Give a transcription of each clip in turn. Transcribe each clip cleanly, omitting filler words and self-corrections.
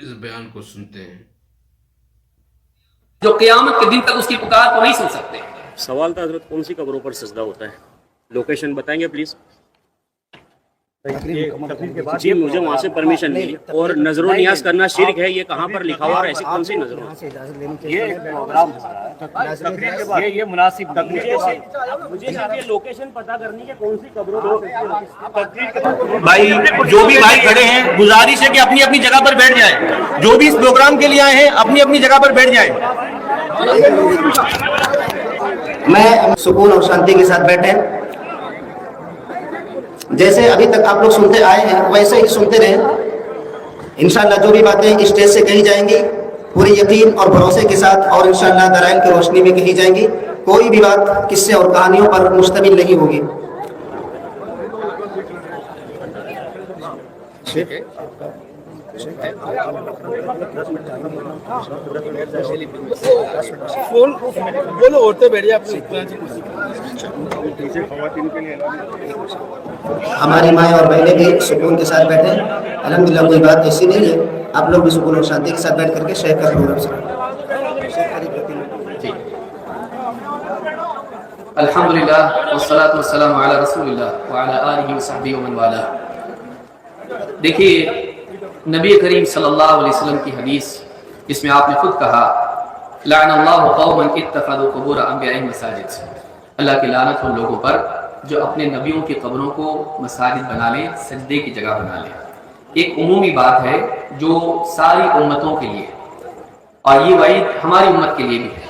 اس بیان کو سنتے ہیں جو قیامت کے دن تک اس کی پکار کو نہیں سن سکتے. سوال تھا حضرت، کون سی قبروں پر سجدہ ہوتا ہے؟ لوکیشن بتائیں گے پلیز. جی مجھے وہاں سے پرمیشن ملی. اور نظر و نیاز کرنا شرک ہے، یہ کہاں پر لکھا ہوا ہے؟ ایسی کون سی نظر و یہ مناسب مجھے لوکیشن پتا کرنی ہے کون سی قبروں. بھائی جو بھی بھائی کھڑے ہیں گزارش ہے کہ اپنی اپنی جگہ پر بیٹھ جائیں. جو بھی اس پروگرام کے لیے آئے ہیں اپنی اپنی جگہ پر بیٹھ جائیں. میں سکون اور شانتی کے ساتھ بیٹھے، جیسے ابھی تک آپ لوگ سنتے آئے ہیں ویسے ہی سنتے رہیں. انشاءاللہ جو بھی باتیں اسٹیج سے کہی جائیں گی پوری یقین اور بھروسے کے ساتھ اور انشاءاللہ دلائل کی روشنی میں کہی جائیں گی. کوئی بھی بات قصے اور کہانیوں پر مشتمل نہیں ہوگی. بولو عورتیں بیٹھ جائیں. ہماری مائیں اور بہنیں بھی سکون کے ساتھ بیٹھیں. الحمدللہ کوئی بات ایسی نہیں ہے. آپ لوگ بھی سکون اور شانتی کے ساتھ بیٹھ کر کے شیخ کا پروگرام سنیں. الحمدللہ والصلاة والسلام علی رسول اللہ وعلی آلہ وصحبہ ومن والہ. دیکھیے نبی کریم صلی اللہ علیہ وسلم کی حدیث جس میں آپ نے خود کہا لعن اللہ قوما اتخذوا قبور انبیاء مساجد. اللہ کی لعنت ان لوگوں پر جو اپنے نبیوں کی قبروں کو مساجد بنا لیں، سجدے کی جگہ بنا لیں. ایک عمومی بات ہے جو ساری امتوں کے لیے، اور یہ وعید ہماری امت کے لیے بھی ہے.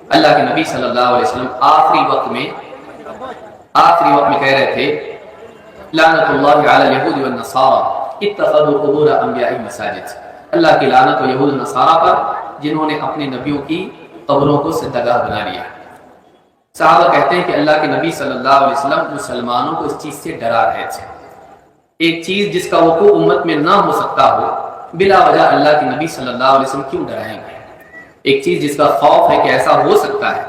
اللہ کے نبی صلی اللہ علیہ وسلم آخری وقت میں کہہ رہے تھے لعنت اللہ علی الیہود والنصارى اتخذوا قبور انبیاء مساجد. اللہ کی لعنت و یہود و نصارہ پر جنہوں نے اپنے نبیوں کی قبروں کو سجدہ بنا لیا. صحابہ کہتے ہیں کہ اللہ کے نبی صلی اللہ علیہ وسلم مسلمانوں کو اس چیز سے ڈرا رہے تھے. ایک چیز جس کا وقوع امت میں نہ ہو سکتا ہو بلا وجہ اللہ کے نبی صلی اللہ علیہ وسلم کیوں ڈرائیں گے؟ ایک چیز جس کا خوف ہے کہ ایسا ہو سکتا ہے.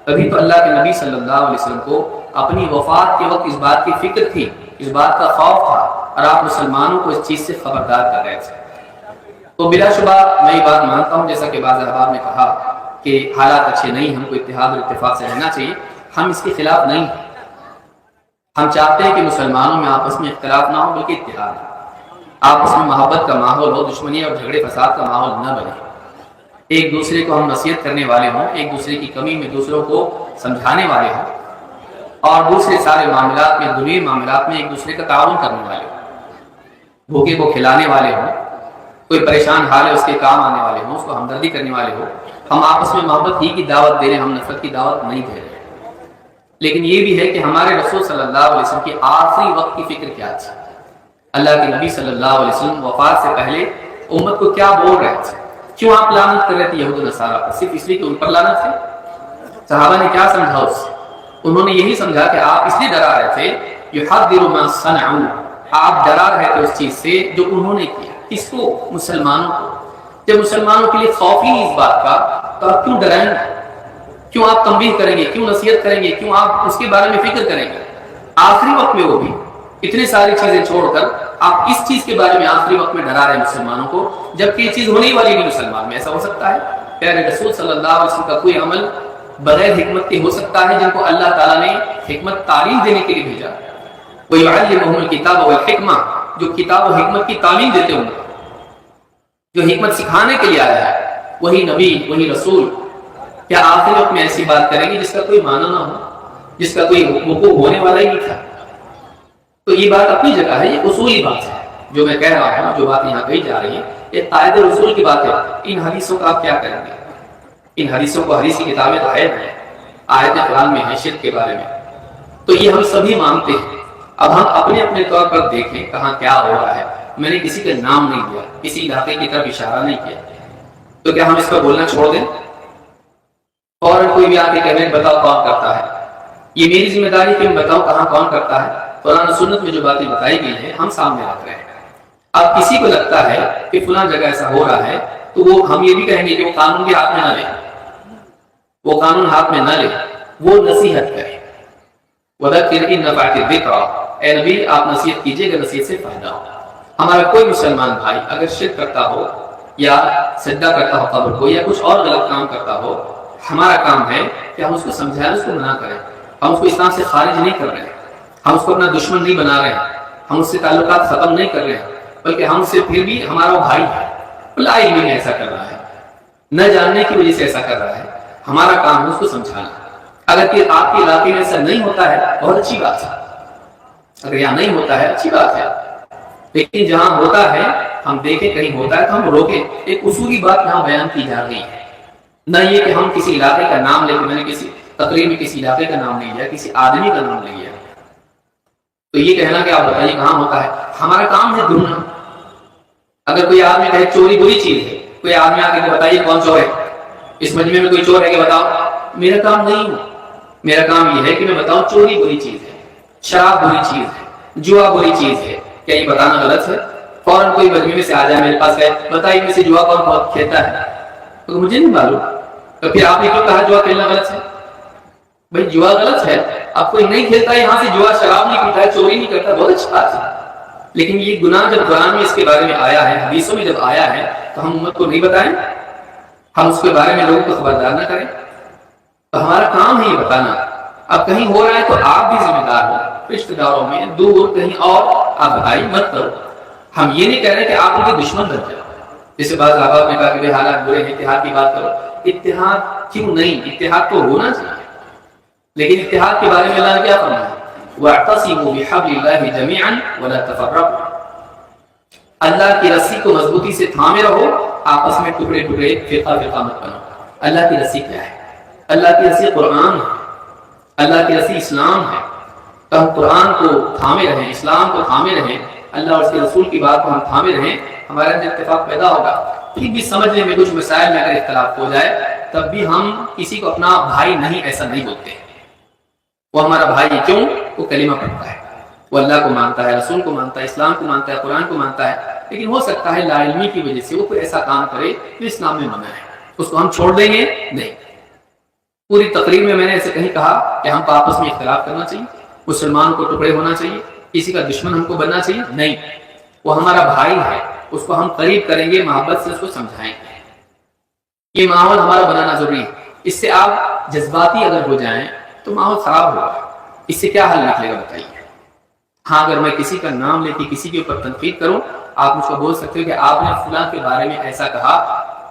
ابھی تو اللہ کے نبی صلی اللہ علیہ وسلم کو اپنی وفات کے وقت اس بات کی فکر تھی، اس بات کا خوف تھا، اور آپ مسلمانوں کو اس چیز سے خبردار کر رہے تھے. تو بلا شبہ میں یہ بات مانتا ہوں جیسا کہ بعض احباب نے کہا کہ حالات اچھے نہیں، ہم کو اتحاد اور اتفاق سے رہنا چاہیے. ہم اس کے خلاف نہیں ہیں. ہم چاہتے ہیں کہ مسلمانوں میں آپس میں اختلاف نہ ہو بلکہ اتحاد ہو، آپس میں محبت کا ماحول ہو، دشمنی اور جھگڑے فساد کا ماحول نہ بنے. ایک دوسرے کو ہم نصیحت کرنے والے ہوں، ایک دوسرے کی کمی میں دوسروں کو سمجھانے والے ہوں، اور دوسرے سارے معاملات میں، دنیوی معاملات میں ایک دوسرے کا تعاون کرنے والے ہوں، بھوکے کو کھلانے والے ہوں، کوئی پریشان حال ہے اس کے کام آنے والے ہوں، اس کو ہمدردی کرنے والے ہوں. ہم آپس میں محبت ہی کی دعوت دے رہے ہیں، ہم نفرت کی دعوت نہیں دے رہے. لیکن یہ بھی ہے کہ ہمارے رسول صلی اللہ علیہ وسلم کی آخری وقت کی فکر کیا تھی. اللہ کے نبی صلی اللہ علیہ وسلم وفات سے پہلے امت کو کیا بول رہے تھے؟ کیوں آپ لعنت کر رہے تھے یہود و نصارہ پر؟ صرف اس لیے کہ ان پر لعنت ہے؟ صحابہ نے کیا سمجھا اس سے؟ انہوں نے یہی سمجھا کہ آپ اس لیے ڈرا رہے تھے یحذر ما صنعوا، آپ ڈرا رہے تھے اس چیز سے جو انہوں نے کیا. کس کو؟ مسلمانوں کو. جب مسلمانوں کے لیے خوف ہی نہیں اس بات کا تو آپ کیوں ڈرائیں گے؟ کیوں آپ تنبیہ کریں گے؟ کیوں نصیحت کریں گے؟ کیوں آپ اس کے بارے میں فکر کریں گے؟ آخری وقت میں وہ بھی اتنی ساری چیزیں چھوڑ کر آپ اس چیز کے بارے میں آخری وقت میں ڈرا رہے ہیں مسلمانوں کو، جبکہ یہ چیز ہونے والی نہیں مسلمان میں. ایسا ہو سکتا ہے؟ پیارے رسول صلی اللہ علیہ وسلم کا کوئی عمل بغیر حکمت کے ہو سکتا ہے جن کو اللہ تعالیٰ نے حکمت تعلیم دینے کے لیے بھیجا؟ وَيُعَلِّمُهُمُ الْكِتَابَ وَالْحِكْمَةَ، جو کتاب و حکمت کی تعلیم دیتے ہوں، جو حکمت سکھانے کے لیے آیا ہے، وہی نبی، وہی رسول کیا آخری وقت میں ایسی بات کریں گے جس کا کوئی معنی نہ ہو، جس کا کوئی وقوع ہونے والا ہی نہیں تھا؟ تو یہ بات اپنی جگہ ہے، یہ اصولی بات ہے جو میں کہہ رہا ہوں. جو بات یہاں کہی جا رہی ہے یہ قاعدہ اصول کی بات ہے. ان حدیثوں کا آپ کیا کریں گے؟ ان حدیثوں کو، حدیث کی کتابیں تو ہے، آیت قرآن میں ہے شرک کے بارے میں، تو یہ ہم سبھی مانتے ہیں. اب ہم اپنے اپنے طور پر دیکھیں کہاں کیا ہو رہا ہے. میں نے کسی کا نام نہیں لیا، کسی علاقے کی طرف اشارہ نہیں کیا، تو کیا ہم اس پر بولنا چھوڑ دیں؟ اور کوئی بھی آ کے کہنے بتاؤ کون کرتا ہے؟ یہ میری ذمہ داری کہ میں بتاؤں کہاں کون کرتا ہے. قرآن و سنت میں جو باتیں بتائی گئی ہیں ہم سامنے رکھ رہے ہیں. اب کسی کو لگتا ہے کہ فلاں جگہ ایسا ہو رہا ہے تو وہ ہم یہ بھی کہیں گے کہ وہ قانون کے ہاتھ میں نہ لے، وہ قانون ہاتھ میں نہ لے، وہ نصیحت کرے. وَذَكِّرْ إِن نَفَعَتِ الذِّكْرَىٰ، اے نبی آپ نصیحت کیجئے گا، نصیحت سے فائدہ ہو. ہمارا کوئی مسلمان بھائی اگر شرک کرتا ہو یا سجدہ کرتا ہو قبر کو یا کچھ اور غلط کام کرتا ہو، ہمارا کام ہے کہ ہم اس کو سمجھائیں، اس کو منع کریں. ہم اس کو اسلام سے خارج نہیں کر رہے ہیں، ہم اس کو اپنا دشمن نہیں بنا رہے ہیں، ہم اس سے تعلقات ختم نہیں کر رہے ہیں، بلکہ ہم سے پھر بھی ہمارا وہ بھائی ہے، لا علمی میں ایسا کر رہا ہے، نہ جاننے کی وجہ سے ایسا کر رہا ہے. ہمارا کام ہے اس کو سمجھانا. اگر کہ آپ کے علاقے میں ایسا نہیں ہوتا ہے بہت اچھی بات ہے، اگر یہاں نہیں ہوتا ہے اچھی بات ہے، لیکن جہاں ہوتا ہے ہم دیکھیں کہیں ہوتا ہے تو ہم روکیں. ایک اصولی بات یہاں بیان کی جا رہی ہے، نہ یہ کہ ہم کسی علاقے کا نام لے کے، میں نے کسی تقریر میں کسی علاقے کا نام نہیں لیا، کسی آدمی کا نام نہیں لیا، تو یہ کہنا کہ آپ بتائیے کہاں ہوتا ہے. ہمارا کام ہے ڈھونڈنا. اگر کوئی آدمی کہے چوری بری چیز ہے، کوئی آدمی آ کے بتائیے کون چور ہے، اس مجمع میں کوئی چور ہے کہ بتاؤ، میرا کام نہیں ہے. میرا کام یہ ہے کہ میں بتاؤں چوری بری چیز ہے، شراب بری چیز ہے، جوا بری چیز ہے. کیا یہ بتانا غلط ہے؟ فوراً کوئی مجمع میں سے آ جائے میرے پاس ہے، بتائیے میں سے جوا کون بہت کھیلتا ہے، تو مجھے نہیں معلوم. تو پھر آپ نے کیوں کہا جوا کھیلنا غلط ہے؟ بھائی جوا غلط ہے، اب کوئی نہیں کھیلتا ہے یہاں سے جوا، شراب نہیں پیتا ہے، چوری نہیں کرتا، بہت اچھی بات ہے. لیکن یہ گناہ جب قرآن میں اس کے بارے میں آیا ہے، حدیثوں میں جب آیا ہے، تو ہم امت کو نہیں بتائیں، ہم اس کے بارے میں لوگوں کو خبردار نہ کریں. تو ہمارا کام ہے یہ بتانا. اب کہیں ہو رہا ہے تو آپ بھی ذمہ دار ہو، رشتے داروں میں دور کہیں اور آپ بتائی مت کرو. ہم یہ نہیں کہہ رہے کہ آپ ان کے دشمن بن جاؤ. جیسے بعض احباب نے کہا کہ حالات برے ہیں، اتحاد کی بات کرو. اتحاد کیوں نہیں؟ اتحاد تو ہونا چاہیے، لیکن اتحاد کے بارے میں اللہ نے کیا فرمایا؟ وَاعْتَصِمُوا بِحَبْلِ اللَّهِ جَمِيعًا وَلَا تَفَرَّقُوا. اللہ کی رسی کو مضبوطی سے تھامے رہو، آپس میں ٹکڑے ٹکڑے فرقہ فرقہ مت بنو. اللہ کی رسی کیا ہے؟ اللہ کی رسی قرآن ہے، اللہ کی رسی اسلام ہے. تو ہم قرآن کو تھامے رہیں، اسلام کو تھامے رہیں، اللہ اور اس کے رسول کی بات کو ہم تھامے رہیں، ہمارے اندر اتفاق پیدا ہوگا. پھر بھی سمجھنے میں کچھ مسائل میں اگر اختلاف ہو جائے تب بھی ہم کسی کو اپنا بھائی نہیں ایسا نہیں بولتے. وہ ہمارا بھائی کیوں؟ وہ کلمہ پڑھتا ہے، وہ اللہ کو مانتا ہے، رسول کو مانتا ہے، اسلام کو مانتا ہے، قرآن کو مانتا ہے، لیکن ہو سکتا ہے لا علمی کی وجہ سے وہ کوئی ایسا کام کرے جو اسلام میں منع ہے. اس کو ہم چھوڑ دیں گے؟ نہیں. پوری تقریر میں میں نے ایسے کہیں کہا کہ ہم کو آپس میں اختلاف کرنا چاہیے، مسلمانوں کو ٹکڑے ہونا چاہیے، کسی کا دشمن ہم کو بننا چاہیے؟ نہیں. وہ ہمارا بھائی ہے، اس کو ہم قریب کریں گے، محبت سے اس کو سمجھائیں گے. یہ ماحول ہمارا بنانا ضروری ہے. اس سے آپ جذباتی اگر ہو جائیں تو ماحول خراب ہوگا. اس سے کیا حل نکلے گا بتائیے؟ ہاں اگر میں کسی کا نام لے کے کسی کے اوپر تنقید کروں، آپ مجھ کو بول سکتے ہو کہ آپ نے فلاں کے بارے میں ایسا کہا،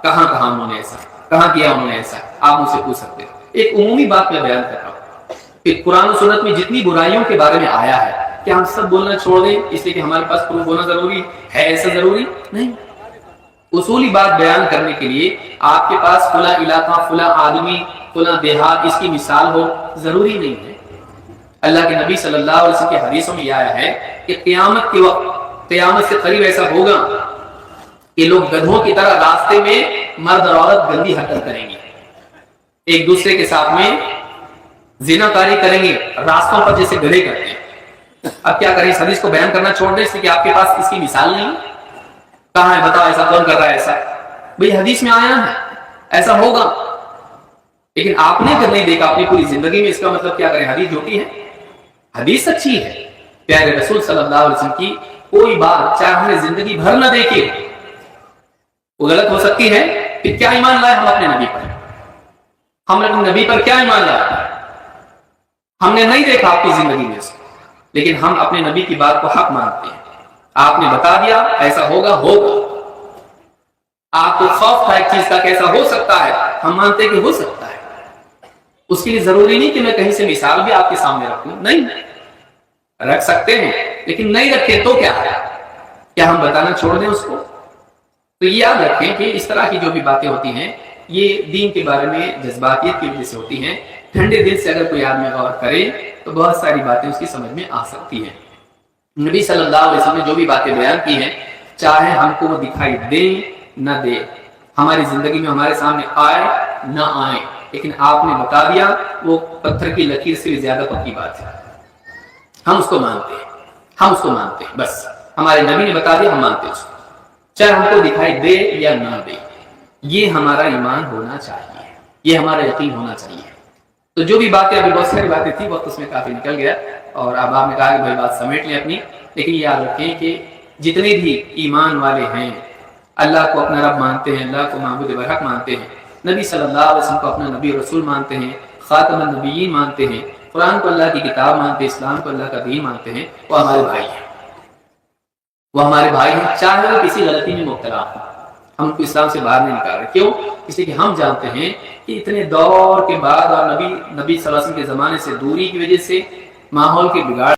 کہاں کہا انہوں نے ایسا، کہاں کیا انہوں نے ایسا، آپ مجھ سے پوچھ سکتے ہو. ایک عمومی بات میں بیان کر رہا ہوں کہ قرآن و سنت میں جتنی برائیوں کے بارے میں آیا ہے، کیا ہم سب بولنا چھوڑ دیں اس لیے کہ ہمارے پاس پروف ہونا ضروری ہے؟ ایسا ضروری نہیں. اصولی بات بیان کرنے کے لیے آپ کے پاس فلاں علاقہ، فلاں آدمی، فلاں دیہات اس کی مثال ہو ضروری نہیں ہے. اللہ کے نبی صلی اللہ علیہ وسلم کی حدیثوں میں یہ آیا ہے کہ قیامت کے وقت، قیامت سے قریب ایسا ہوگا کہ لوگ گدھوں کی طرح راستے میں مرد اور عورت گندی حرکت کریں گے، ایک دوسرے کے ساتھ میں زنا کاری کریں گے، راستوں پر جیسے گدھے کرتے ہیں. اب کیا کریں؟ اس حدیث کو بیان کرنا چھوڑ دیں اس لیے کہ آپ کے پاس اس کی مثال نہیں. کہاں ہے بتاؤ؟ ایسا کون کر رہا ہے ایسا؟ بھئی حدیث میں آیا ہے ایسا ہوگا، لیکن آپ نے اگر نہیں دیکھا اپنی پوری زندگی میں، اس کا مطلب کیا کریں؟ حدیث جھوٹی ہے، حدیث سچی ہے. پیارے رسول صلی اللہ علیہ وسلم کی کوئی بات چاہے ہم نے زندگی بھر نہ دیکھی وہ غلط ہو سکتی ہے. پھر کیا ایمان لائے ہم اپنے نبی پر؟ ہم نے اپنے نبی پر کیا ایمان لایا؟ ہم نے نہیں دیکھا آپ کی زندگی میں سے، لیکن ہم اپنے نبی کی بات کو حق مانتے ہیں. آپ نے بتا دیا ایسا ہوگا، ہوگا. آپ کو خوف تھا ایک چیز کا کیسا ہو سکتا ہے، ہم مانتے کہ ہو سکتا ہے. اس کے لیے ضروری نہیں کہ میں کہیں سے مثال بھی آپ کے سامنے رکھوں، نہیں رکھ سکتے ہیں، لیکن نہیں رکھے تو کیا ہم بتانا چھوڑ دیں اس کو؟ تو یہ یاد رکھیں کہ اس طرح کی جو بھی باتیں ہوتی ہیں یہ دین کے بارے میں جذباتیت کی وجہ سے ہوتی ہیں. ٹھنڈے دل سے اگر کوئی آدمی غور کرے تو بہت ساری باتیں اس کی سمجھ میں آ سکتی ہیں. نبی صلی اللہ علیہ وسلم نے جو بھی باتیں بیان کی ہیں، چاہے ہم کو وہ دکھائی دے نہ دے، ہماری زندگی میں ہمارے سامنے آئے نہ آئے، لیکن آپ نے بتا دیا، وہ پتھر کی لکیر سے بھی زیادہ پکی بات ہے. ہم اس کو مانتے ہیں، ہم اس کو مانتے ہیں. بس ہمارے نبی نے بتا دیا، ہم مانتے ہیں اس کو، چاہے ہم کو دکھائی دے یا نہ دے. یہ ہمارا ایمان ہونا چاہیے، یہ ہمارا یقین ہونا چاہیے. تو جو بھی باتیں، ابھی بہت ساری باتیں تھی، وقت اس میں کافی نکل گیا، اور اب آپ نے کہا کہ بھائی بات سمیٹ لیں اپنی. لیکن یاد رکھیں کہ جتنے بھی ایمان والے ہیں اللہ کو اپنا رب مانتے ہیں، اللہ کو معبود برحق مانتے ہیں، نبی صلی اللہ علیہ وسلم کو اپنا نبی رسول مانتے ہیں، خاتم النبیین مانتے ہیں، قرآن کو اللہ کی کتاب مانتے ہیں، اسلام کو اللہ کا دین مانتے ہیں، وہ ہمارے بھائی ہیں، وہ ہمارے بھائی ہیں، چاہے وہ کسی غلطی میں مبتلا ہوں، ہم کو اسلام سے باہر نہیں نکال رہے۔ کیوں؟ اس لیے کہ ہم جانتے ہیں کہ اتنے دور کے بعد اور نبی صلی اللہ علیہ وسلم کے زمانے سے دوری کی وجہ سے، ماحول کے بگاڑ